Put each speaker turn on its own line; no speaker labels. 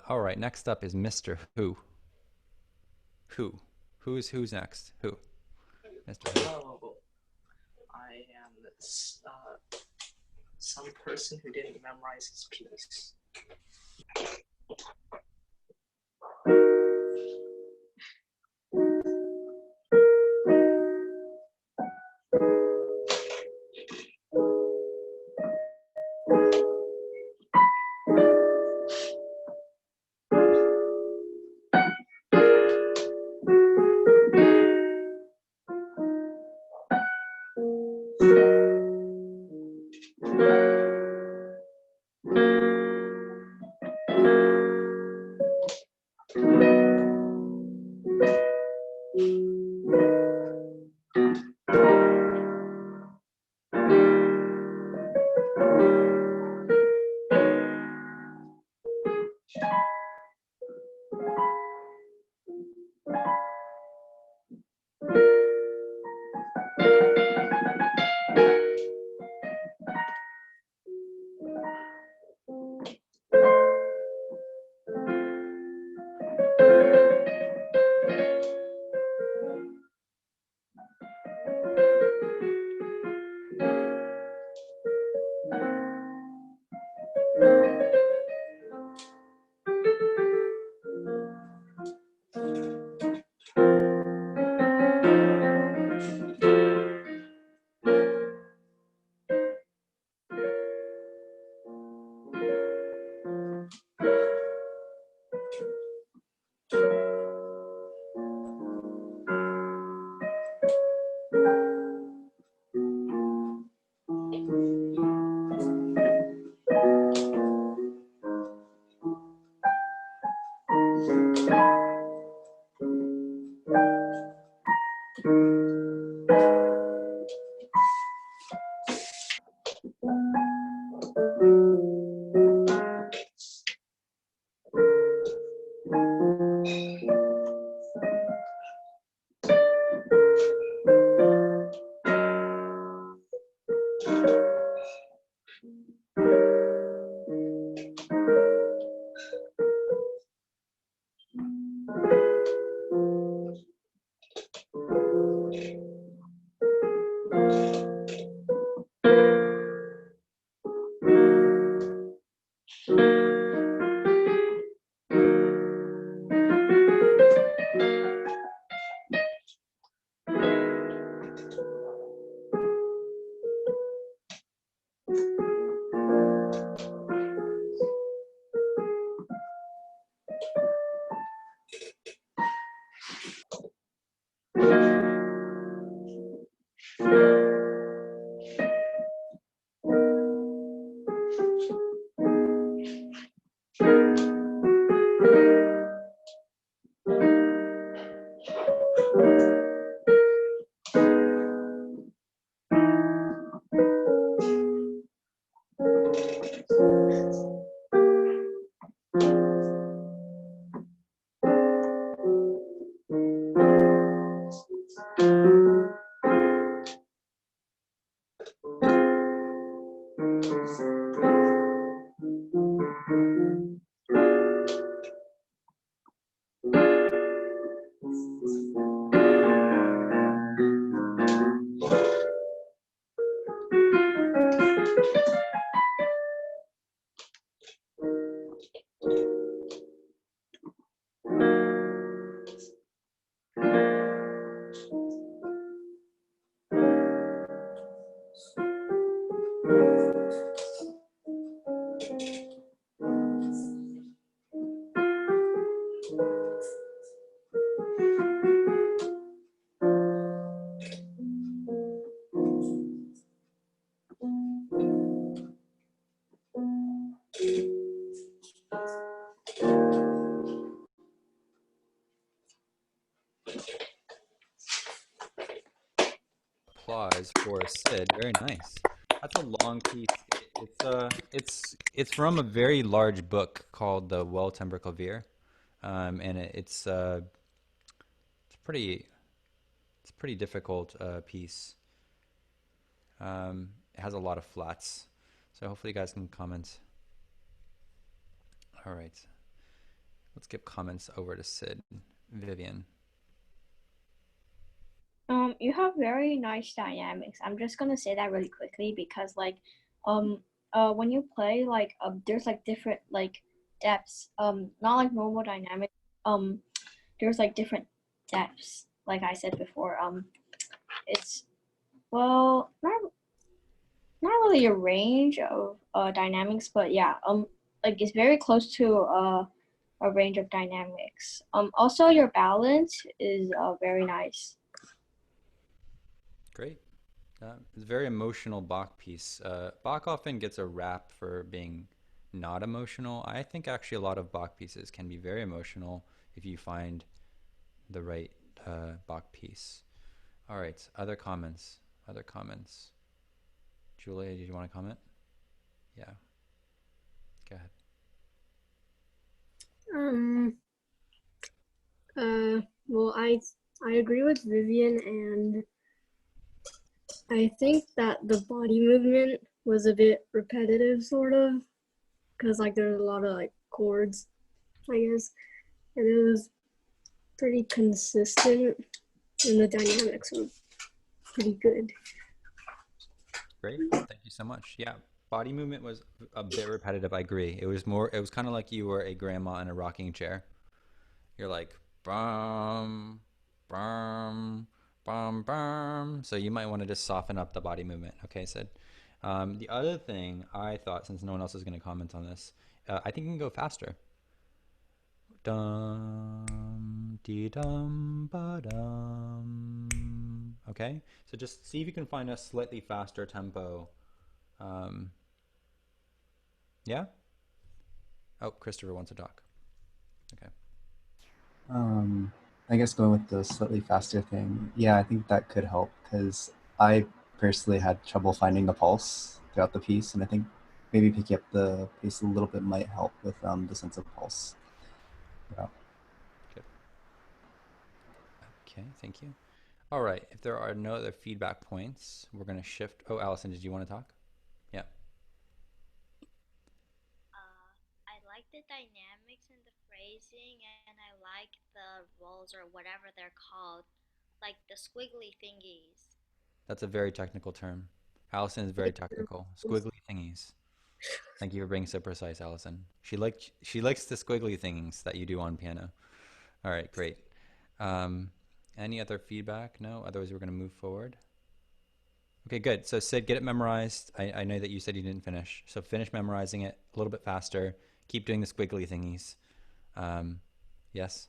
All right, next up is Mr. Who. Who? Who's next? Who? Mr. Who.
Oh, I am some person who didn't memorize his piece.
Applause for Sid. Very nice. That's a long piece. It's from a very large book called the Well Timbre Clavier, and it's pretty difficult piece. It has a lot of flats, so hopefully you guys can comment. All right. Let's give comments over to Sid. Vivian.
You have very nice dynamics. I'm just gonna say that really quickly because when you play there's like different like depths, not like normal dynamic, there's like different depths, like I said before. It's well not really a range of dynamics, but yeah, like it's very close to a range of dynamics. Also your balance is very nice.
Great. It's a very emotional Bach piece. Bach often gets a rap for being not emotional. I think actually a lot of Bach pieces can be very emotional if you find the right Bach piece. All right, other comments? Other comments? Julia, did you want to comment? Yeah, go ahead.
Um, well, I agree with Vivian, and I think that the body movement was a bit repetitive, sort of, because like there's a lot of like chords, I guess, and it was pretty consistent, and the dynamics were pretty good.
Great, thank you so much. Yeah, body movement was a bit repetitive. I agree. It was more. It was kind of like you were a grandma in a rocking chair. You're like, bum, bum, bum, bum. So you might want to just soften up the body movement. Okay, Sid. The other thing I thought, since no one else is going to comment on this, I think you can go faster. Dum, dee dum, ba dum. Okay, so just see if you can find a slightly faster tempo. Um, yeah? Oh, Christopher wants to talk. Okay.
I guess going with the slightly faster thing, yeah, I think that could help because I personally had trouble finding a pulse throughout the piece, and I think maybe picking up the pace a little bit might help with the sense of pulse. Yeah.
Good. Okay, thank you. All right, if there are no other feedback points, we're going to shift. Oh, Allison, did you want to talk? Yeah.
I like the dynamics and the phrasing, and I like the rolls or whatever they're called, like the squiggly thingies.
That's a very technical term. Allison is very technical. Squiggly thingies. Thank you for being so precise, Allison. She likes the squiggly things that you do on piano. All right, great. Um, any other feedback? No? Otherwise, we're going to move forward. Okay, good. So Sid, get it memorized. I know that you said you didn't finish. So finish memorizing it a little bit faster. Keep doing the squiggly thingies. Yes?